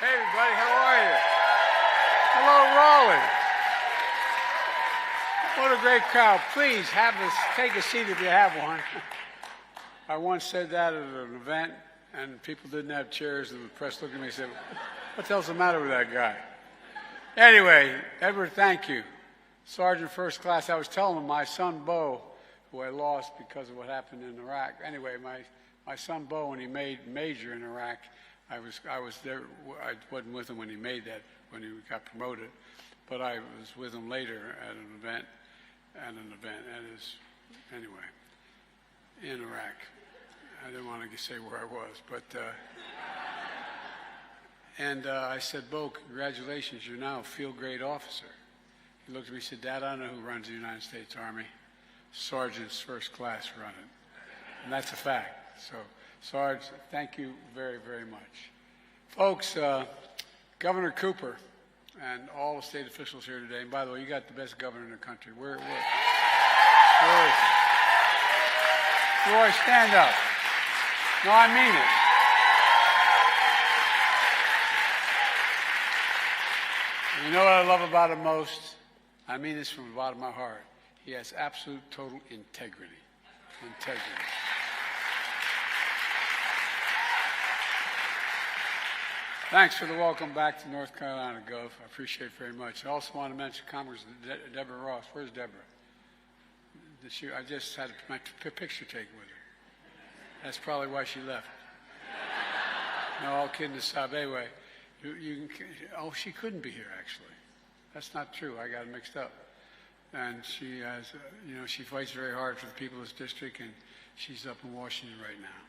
Hey, everybody, how are you? Hello, Raleigh. What a great crowd. Please take a seat if you have one. I once said that at an event, and people didn't have chairs, and the press looked at me and said, what the hell's the matter with that guy? Anyway, Edward, thank you. Sergeant First Class, I was telling him my son, Bo, who I lost because of what happened in Iraq. Anyway, my son, Bo, when he made Major in Iraq, I was there. I wasn't with him when he made that, when he got promoted, but I was with him later at an event, anyway, in Iraq. I didn't want to say where I was, but, I said, Bo, congratulations, you're now a field-grade officer. He looked at me and said, Dad, I don't know who runs the United States Army. Sergeants First Class run it. And that's a fact. So, Sarge, thank you very, very much. Folks, Governor Cooper and all the state officials here today, and by the way, you got the best governor in the country. Where is he? Roy, stand up. No, I mean it. You know what I love about him most? I mean this from the bottom of my heart. He has absolute, total integrity. Thanks for the welcome back to North Carolina, Gov. I appreciate it very much. I also want to mention Congressman Deborah Ross. Where's Deborah? I just had my picture taken with her. That's probably why she left. No, all kidding aside. Anyway, she couldn't be here, actually. That's not true. I got it mixed up. And she has, she fights very hard for the people of this district, and she's up in Washington right now.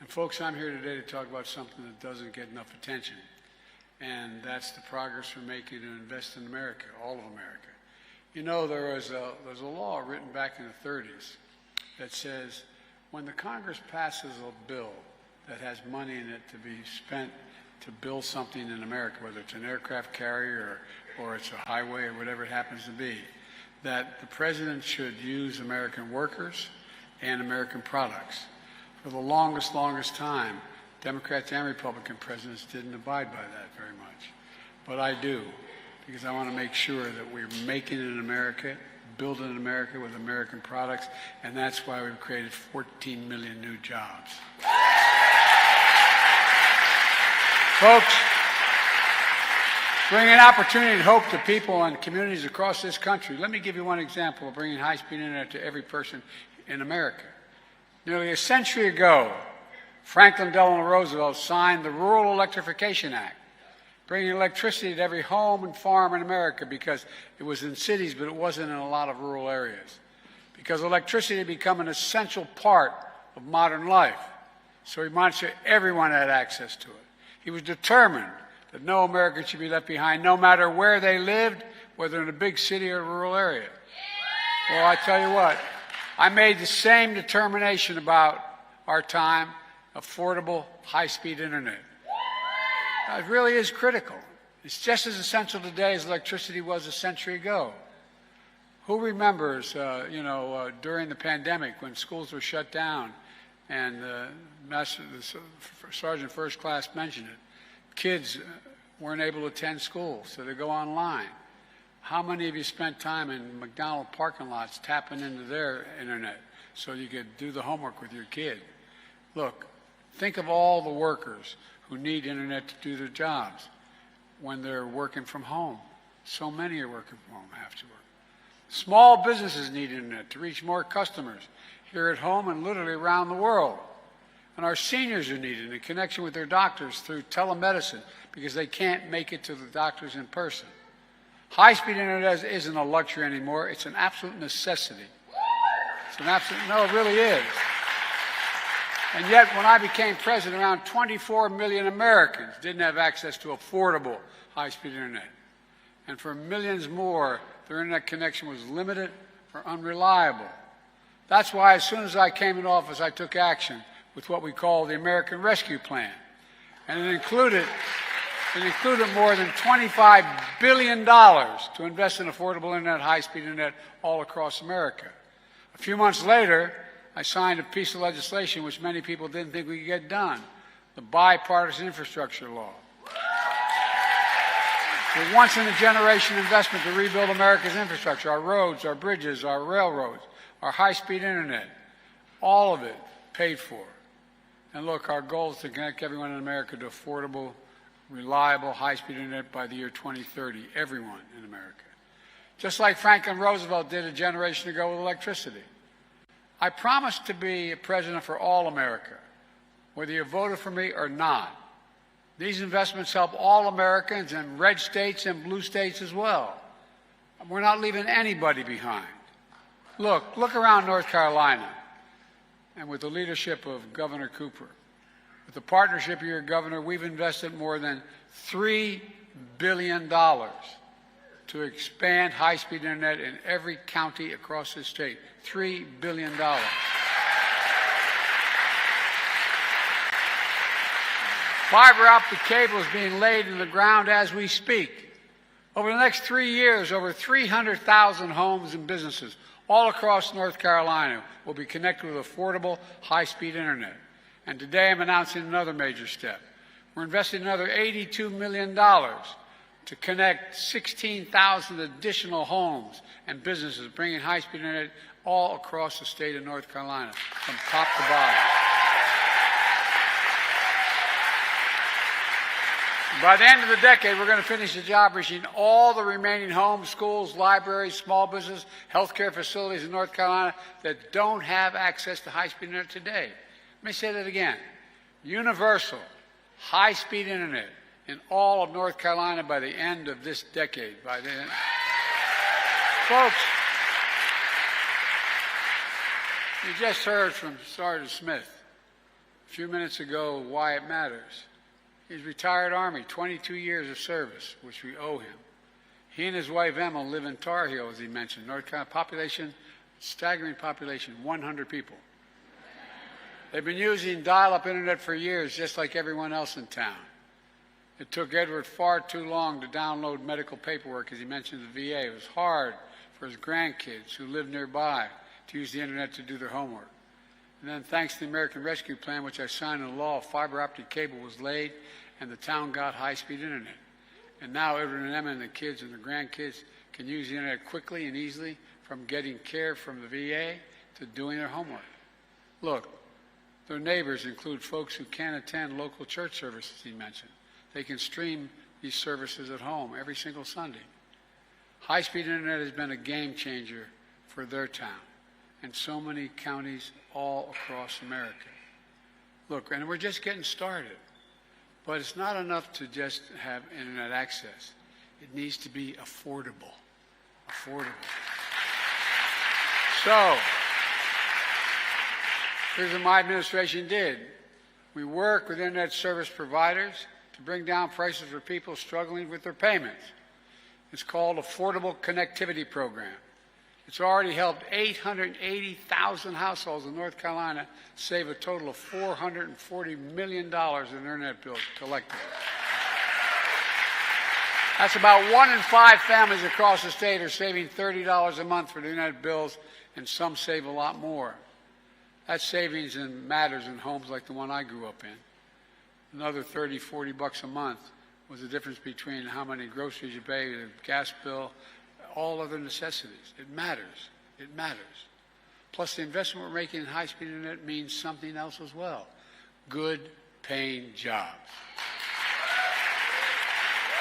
And folks, I'm here today to talk about something that doesn't get enough attention, and that's the progress we're making to invest in America, all of America. You know, there's a law written back in the 30s that says when the Congress passes a bill that has money in it to be spent to build something in America, whether it's an aircraft carrier or it's a highway or whatever it happens to be, that the president should use American workers and American products. For the longest time, Democrats and Republican presidents didn't abide by that very much. But I do, because I want to make sure that we're making it in America, building in America with American products, and that's why we've created 14 million new jobs. Folks, bringing opportunity and hope to people and communities across this country. Let me give you one example of bringing high-speed internet to every person in America. Nearly a century ago, Franklin Delano Roosevelt signed the Rural Electrification Act, bringing electricity to every home and farm in America because it was in cities, but it wasn't in a lot of rural areas. Because electricity had become an essential part of modern life. So he wanted sure everyone had access to it. He was determined that no American should be left behind, no matter where they lived, whether in a big city or a rural area. Well, I tell you what, I made the same determination about our time, affordable, high-speed internet. It really is critical. It's just as essential today as electricity was a century ago. Who remembers, during the pandemic when schools were shut down, and Sergeant First Class mentioned it, kids weren't able to attend school, so they go online. How many of you spent time in McDonald's parking lots tapping into their internet so you could do the homework with your kid? Look, think of all the workers who need internet to do their jobs when they're working from home. So many are working from home, have to work. Small businesses need internet to reach more customers here at home and literally around the world. And our seniors are needed in connection with their doctors through telemedicine because they can't make it to the doctors in person. High-speed internet isn't a luxury anymore. It's an absolute necessity. No, it really is. And yet, when I became president, around 24 million Americans didn't have access to affordable high-speed internet. And for millions more, their internet connection was limited or unreliable. That's why, as soon as I came into office, I took action with what we call the American Rescue Plan. And it included more than $25 billion to invest in affordable internet, high-speed internet all across America. A few months later, I signed a piece of legislation which many people didn't think we could get done, the bipartisan infrastructure law. A once-in-a-generation investment to rebuild America's infrastructure, our roads, our bridges, our railroads, our high-speed internet, all of it paid for. And look, our goal is to connect everyone in America to affordable, reliable, high-speed internet by the year 2030, everyone in America. Just like Franklin Roosevelt did a generation ago with electricity. I promise to be a president for all America, whether you voted for me or not. These investments help all Americans in red states and blue states as well. We're not leaving anybody behind. Look around North Carolina, and with the leadership of Governor Cooper, with the partnership of your governor, we've invested more than $3 billion to expand high-speed internet in every county across the state. $3 billion. Fiber optic cable is being laid in the ground as we speak. Over the next 3 years, over 300,000 homes and businesses all across North Carolina will be connected with affordable, high-speed internet. And today I'm announcing another major step. We're investing another $82 million to connect 16,000 additional homes and businesses, bringing high-speed internet all across the state of North Carolina, from top to bottom. By the end of the decade, we're going to finish the job reaching all the remaining homes, schools, libraries, small business, healthcare facilities in North Carolina that don't have access to high-speed internet today. Let me say that again. Universal, high-speed internet in all of North Carolina by the end of this decade. Folks, you just heard from Sergeant Smith a few minutes ago why it matters. He's retired Army, 22 years of service, which we owe him. He and his wife Emma live in Tar Heel, as he mentioned. North Carolina population, staggering population, 100 people. They've been using dial-up internet for years, just like everyone else in town. It took Edward far too long to download medical paperwork, as he mentioned the VA. It was hard for his grandkids who lived nearby to use the internet to do their homework. And then thanks to the American Rescue Plan, which I signed into law, fiber optic cable was laid and the town got high-speed internet. And now Edward and Emma and the kids and the grandkids can use the internet quickly and easily, from getting care from the VA to doing their homework. Look, their neighbors include folks who can't attend local church services, he mentioned. They can stream these services at home every single Sunday. High-speed internet has been a game changer for their town and so many counties all across America. Look, and we're just getting started. But it's not enough to just have internet access. It needs to be affordable. Affordable. So, here's what my administration did. We work with internet service providers to bring down prices for people struggling with their payments. It's called Affordable Connectivity Program. It's already helped 880,000 households in North Carolina save a total of $440 million in internet bills collectively. That's about 1 in 5 families across the state are saving $30 a month for the internet bills, and some save a lot more. That savings matters in homes like the one I grew up in. Another $30, $40 a month was the difference between how many groceries you pay, the gas bill, all other necessities. It matters. It matters. Plus, the investment we're making in high-speed internet means something else as well. Good paying jobs.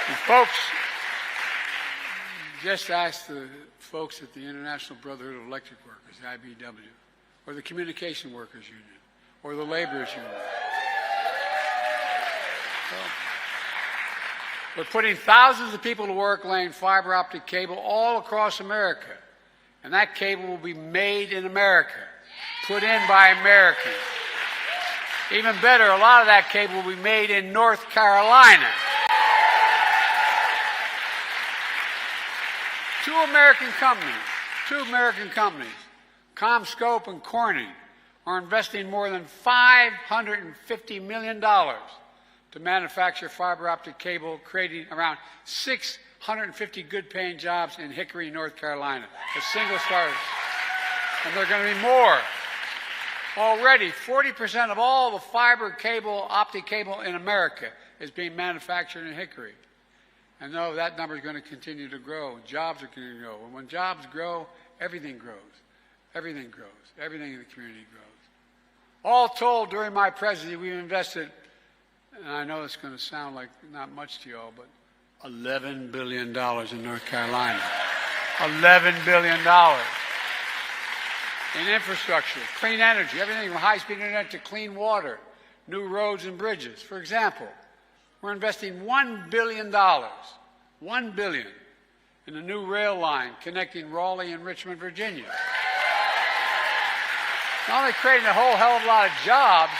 And folks, just ask the folks at the International Brotherhood of Electric Workers, the IBW, or the Communication Workers Union, or the Laborers Union. We're putting thousands of people to work laying fiber optic cable all across America. And that cable will be made in America, put in by Americans. Even better, a lot of that cable will be made in North Carolina. Two American companies, CommScope and Corning, are investing more than $550 million to manufacture fiber optic cable, creating around 650 good-paying jobs in Hickory, North Carolina, a single starter. And there are going to be more. Already, 40% of all the fiber cable, optic cable in America is being manufactured in Hickory. And no, that number is going to continue to grow. Jobs are going to grow. And when jobs grow, everything grows. Everything grows. Everything in the community grows. All told, during my presidency, we've invested, and I know it's going to sound like not much to you all, but $11 billion in North Carolina. $11 billion in infrastructure, clean energy, everything from high-speed internet to clean water, new roads and bridges. For example, we're investing $1 billion, $1 billion, in a new rail line connecting Raleigh and Richmond, Virginia. Not only creating a whole hell of a lot of jobs,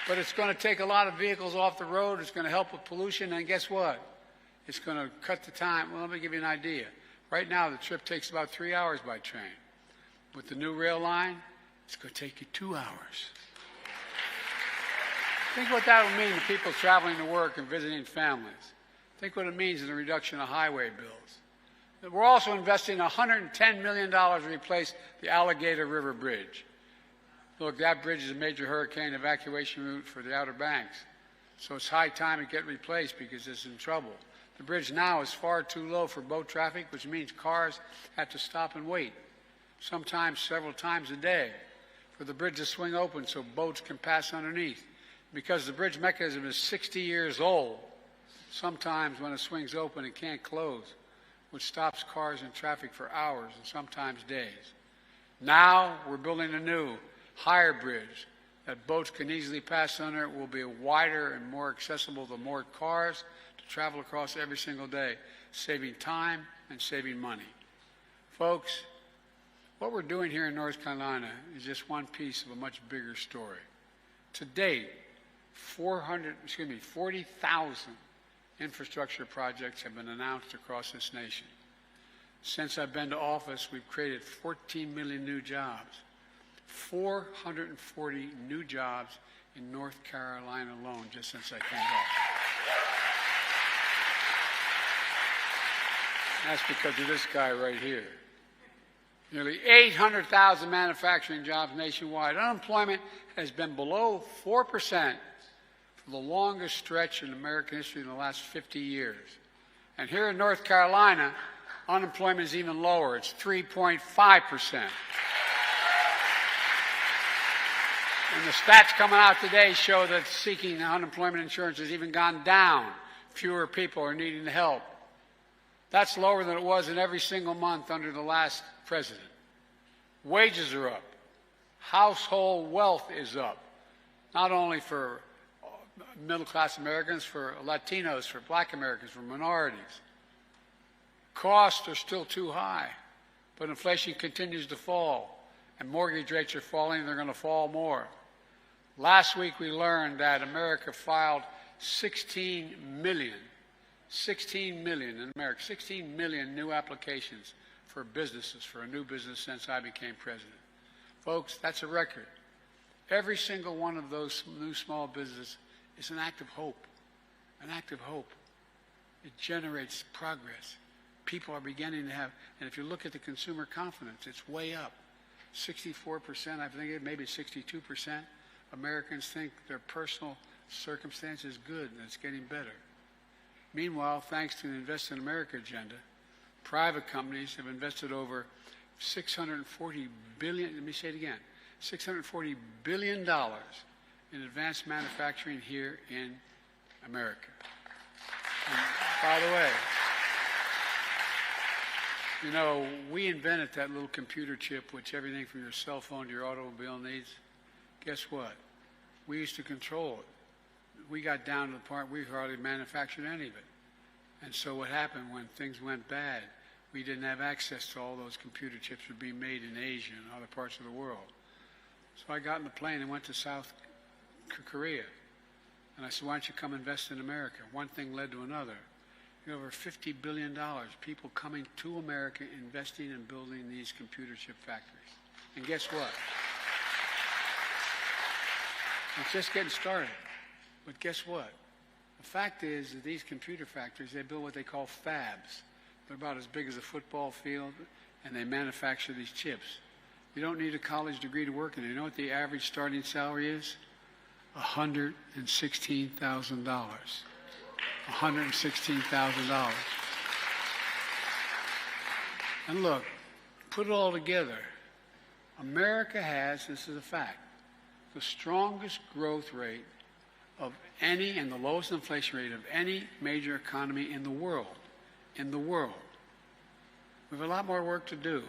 but it's going to take a lot of vehicles off the road. It's going to help with pollution. And guess what? It's going to cut the time. Well, let me give you an idea. Right now, the trip takes about 3 hours by train. With the new rail line, it's going to take you 2 hours. Think what that will mean to people traveling to work and visiting families. Think what it means in the reduction of highway bills. We're also investing $110 million to replace the Alligator River Bridge. Look, that bridge is a major hurricane evacuation route for the Outer Banks. So it's high time it get replaced because it's in trouble. The bridge now is far too low for boat traffic, which means cars have to stop and wait, sometimes several times a day, for the bridge to swing open so boats can pass underneath. Because the bridge mechanism is 60 years old, sometimes when it swings open it can't close, which stops cars and traffic for hours and sometimes days. Now we're building a new, higher bridge that boats can easily pass under. It will be wider and more accessible to more cars to travel across every single day, saving time and saving money. Folks, what we're doing here in North Carolina is just one piece of a much bigger story. To date, 40,000 infrastructure projects have been announced across this nation. Since I've been to office, we've created 14 million new jobs. 440 new jobs in North Carolina alone just since I came back. That's because of this guy right here. Nearly 800,000 manufacturing jobs nationwide. Unemployment has been below 4% for the longest stretch in American history in the last 50 years. And here in North Carolina, unemployment is even lower. It's 3.5%. And the stats coming out today show that seeking unemployment insurance has even gone down. Fewer people are needing help. That's lower than it was in every single month under the last president. Wages are up. Household wealth is up, not only for middle-class Americans, for Latinos, for black Americans, for minorities. Costs are still too high, but inflation continues to fall, and mortgage rates are falling, and they're going to fall more. Last week we learned that America filed 16 million in America, 16 million new applications for businesses, for a new business since I became president. Folks, that's a record. Every single one of those new small businesses is an act of hope, an act of hope. It generates progress. People are beginning to have, and if you look at the consumer confidence, it's way up. 64%, I think maybe 62%, Americans think their personal circumstance is good and it's getting better. Meanwhile, thanks to the Invest in America agenda, private companies have invested over $640 billion, let me say it again, $640 billion in advanced manufacturing here in America. And by the way, you know, we invented that little computer chip which everything from your cell phone to your automobile needs. Guess what? We used to control it. We got down to the point we hardly manufactured any of it. And so what happened when things went bad, we didn't have access to all those computer chips that were being made in Asia and other parts of the world. So I got in the plane and went to South Korea. And I said, why don't you come invest in America? One thing led to another. Over $50 billion, people coming to America, investing and building these computer chip factories. And guess what? It's just getting started. But guess what? The fact is that these computer factories, they build what they call fabs. They're about as big as a football field, and they manufacture these chips. You don't need a college degree to work in it. You know what the average starting salary is? $116,000. $116,000. And look, put it all together. America has, this is a fact, the strongest growth rate of any and the lowest inflation rate of any major economy in the world. In the world. We have a lot more work to do.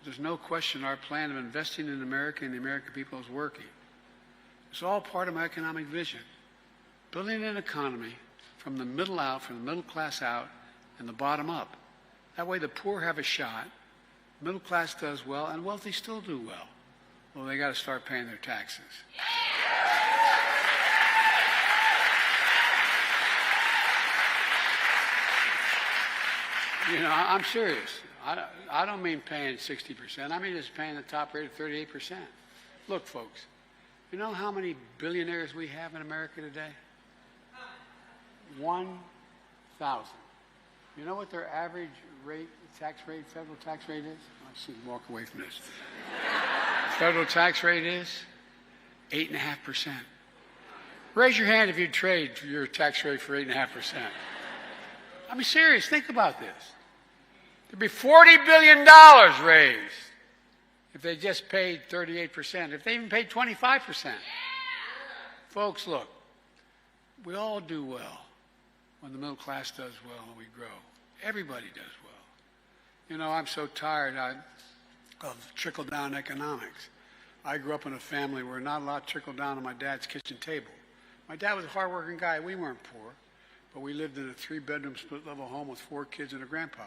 There's no question our plan of investing in America and the American people is working. It's all part of my economic vision. Building an economy from the middle out, from the middle class out, and the bottom up. That way the poor have a shot, middle class does well, and wealthy still do well. Well, they got to start paying their taxes. You know, I'm serious. I don't mean paying 60%. I mean just paying the top rate of 38%. Look, folks, you know how many billionaires we have in America today? 1,000. You know what their average rate, federal tax rate is? I should walk away from this. Federal tax rate is 8.5%. Raise your hand if you'd trade your tax rate for 8.5%. I mean, serious, think about this. There'd be $40 billion raised if they just paid 38%, if they even paid 25%. Folks, look, we all do well when the middle class does well and we grow. Everybody does well. You know, I'm so tired of trickle-down economics. I grew up in a family where not a lot trickled down on my dad's kitchen table. My dad was a hard-working guy. We weren't poor, but we lived in a 3-bedroom split-level home with 4 kids and a grandpa.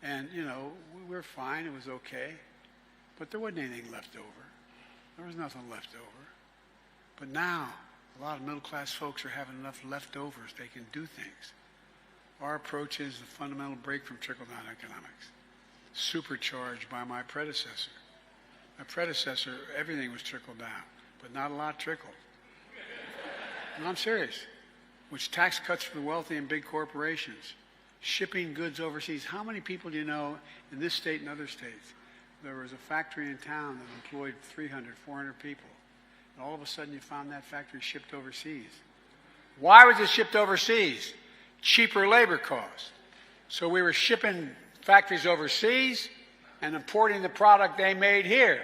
And, you know, we were fine. It was okay. But there wasn't anything left over. There was nothing left over. But now, a lot of middle-class folks are having enough leftovers they can do things. Our approach is the fundamental break from trickle-down economics, supercharged by my predecessor. My predecessor, everything was trickled down, but not a lot trickled. And I'm serious. Which tax cuts for the wealthy and big corporations, shipping goods overseas. How many people do you know in this state and other states? There was a factory in town that employed 300, 400 people. And all of a sudden you found that factory shipped overseas. Why was it shipped overseas? Cheaper labor costs. So we were shipping factories overseas and importing the product they made here.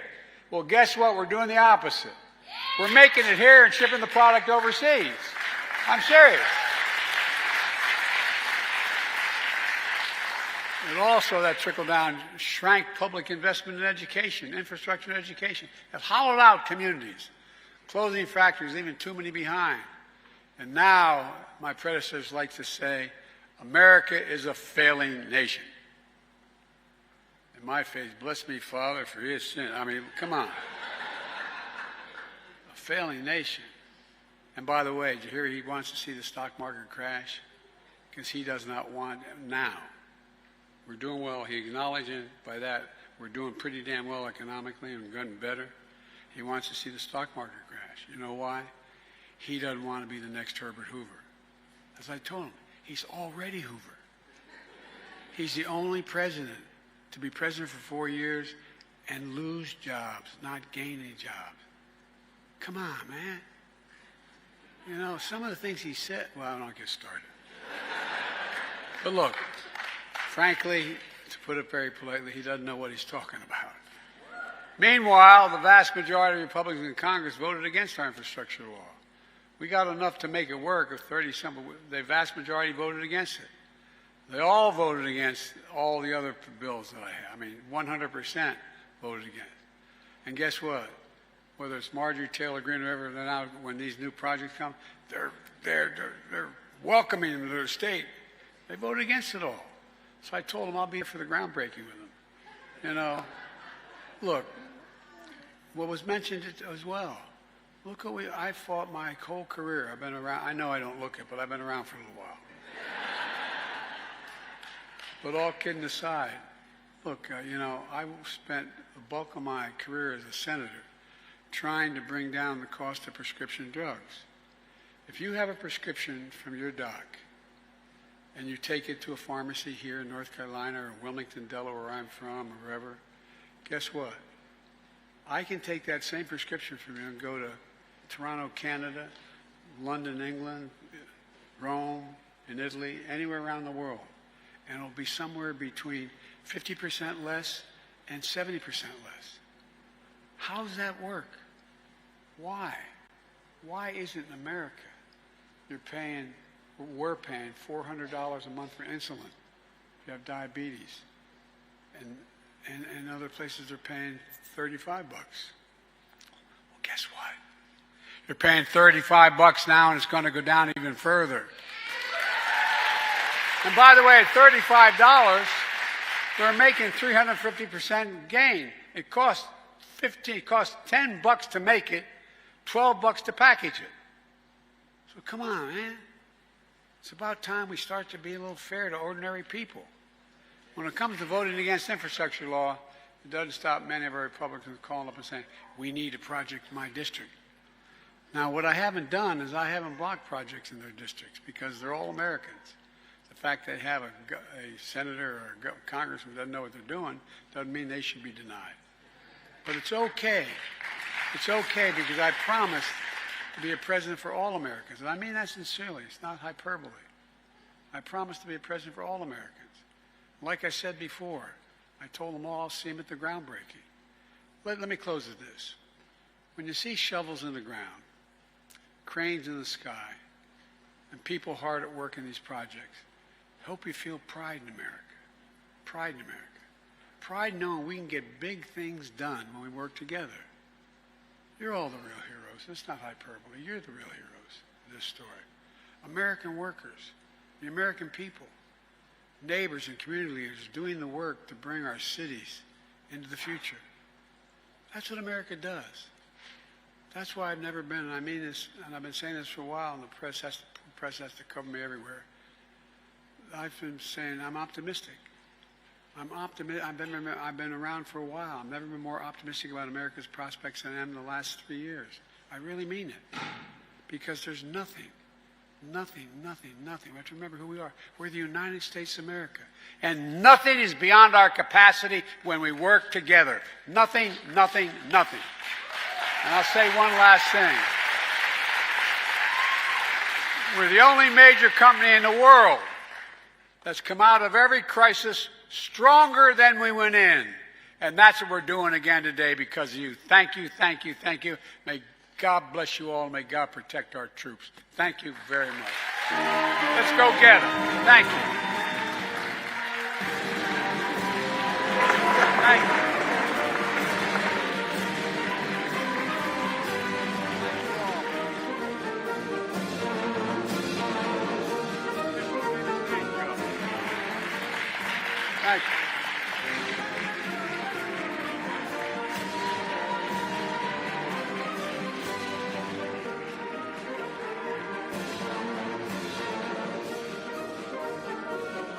Well, guess what? We're doing the opposite. We're making it here and shipping the product overseas. I'm serious. And also that trickle-down shrank public investment in education, infrastructure and education. It hollowed out communities, closing factories, leaving too many behind. And now, my predecessors like to say, America is a failing nation. In my face, bless me, Father, for his sin. I mean, come on. A failing nation. And by the way, did you hear he wants to see the stock market crash? Because he does not want it now. We're doing well. He acknowledges by that we're doing pretty damn well economically and getting better. He wants to see the stock market crash. You know why? He doesn't want to be the next Herbert Hoover. As I told him, he's already Hoover. He's the only president to be president for 4 years and lose jobs, not gain any jobs. Come on, man. You know, some of the things he said, well, I don't get started. But look, frankly, to put it very politely, he doesn't know what he's talking about. Meanwhile, the vast majority of Republicans in Congress voted against our infrastructure law. We got enough to make it work of 30-some, but the vast majority voted against it. They all voted against all the other bills that I have. I mean, 100% voted against. And guess what? Whether it's Marjorie Taylor Greene or whoever, they're now, when these new projects come, they're welcoming them to their state. They voted against it all. So I told them I'll be here for the groundbreaking with them. You know, look, what was mentioned as well. Look what I fought my whole career. I've been around. I know I don't look it, but I've been around for a little while. But all kidding aside, look, you know, I spent the bulk of my career as a senator trying to bring down the cost of prescription drugs. If you have a prescription from your doc and you take it to a pharmacy here in North Carolina or Wilmington, Delaware, where I'm from, or wherever, guess what? I can take that same prescription from you and go to Toronto, Canada, London, England, Rome, in Italy, anywhere around the world. And it'll be somewhere between 50% less and 70% less. How does that work? Why? Why isn't in America we're paying $400 a month for insulin if you have diabetes, and other places they're paying $35. Well, guess what? You're paying $35 now, and it's going to go down even further. And by the way, at $35, they're making 350% gain. It costs $10 to make it, $12 to package it. So come on, man. It's about time we start to be a little fair to ordinary people. When it comes to voting against infrastructure law, it doesn't stop many of our Republicans calling up and saying, we need a project in my district. Now, what I haven't done is I haven't blocked projects in their districts because they're all Americans. The fact they have a senator or a congressman who doesn't know what they're doing doesn't mean they should be denied. But it's okay. It's okay because I promised to be a president for all Americans. And I mean that sincerely. It's not hyperbole. I promised to be a president for all Americans. Like I said before, I told them all I'll see them at the groundbreaking. Let me close with this. When you see shovels in the ground, cranes in the sky, and people hard at work in these projects, I hope you feel pride in America. Pride in America. Pride knowing we can get big things done when we work together. You're all the real heroes. It's not hyperbole. You're the real heroes of this story. American workers, the American people, neighbors and community leaders doing the work to bring our cities into the future. That's what America does. That's why I've never been, and I mean this, and I've been saying this for a while, and the press has to cover me everywhere. I've been saying I'm optimistic. I've been around for a while. I've never been more optimistic about America's prospects than I am in the last 3 years. I really mean it. Because there's nothing. We have to remember who we are. We're the United States of America. And nothing is beyond our capacity when we work together. Nothing. And I'll say one last thing. We're the only major company in the world that's come out of every crisis stronger than we went in. And that's what we're doing again today because of you. Thank you. May God bless you all. May God protect our troops. Thank you very much. Let's go get them. Thank you. Thank you. Thank you.